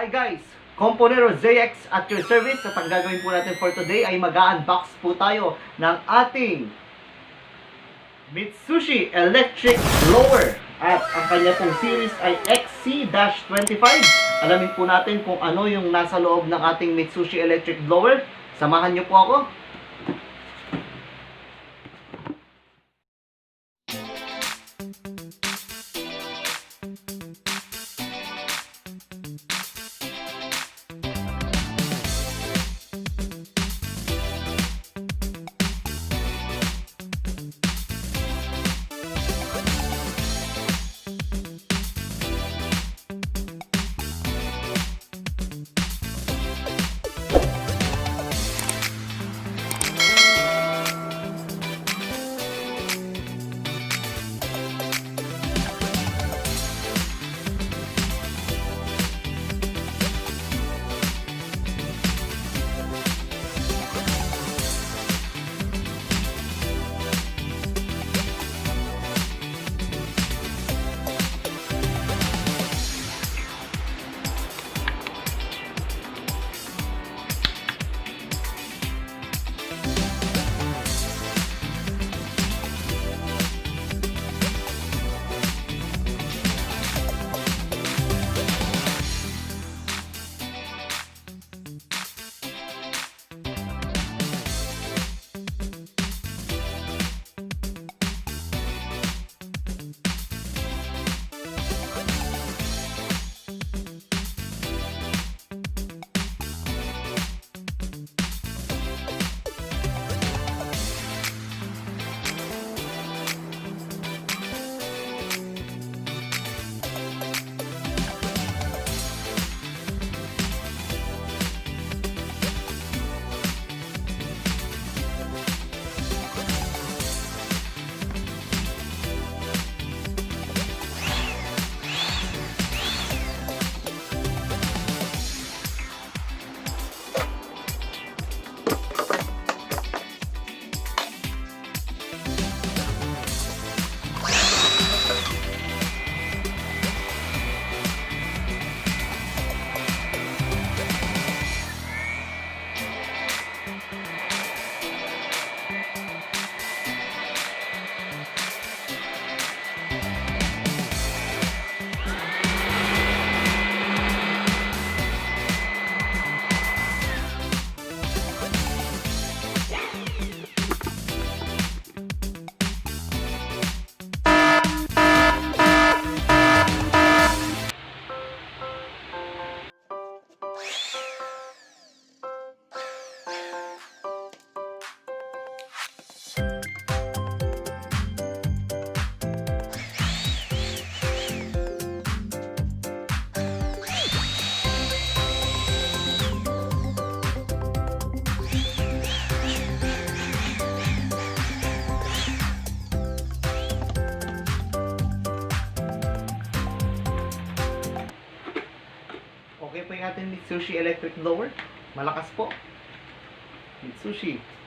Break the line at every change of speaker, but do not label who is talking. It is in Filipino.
Hi guys! komponerozx at your service. At ang gagawin po natin for today ay mag-unbox po tayo ng ating MITSUSHI Electric Blower. At ang kanya pong series ay XC-25. Alamin po natin kung ano yung nasa loob ng ating MITSUSHI Electric Blower. Samahan niyo po ako. Okay po yung ating MITSUSHI Electric Blower. Malakas po. MITSUSHI.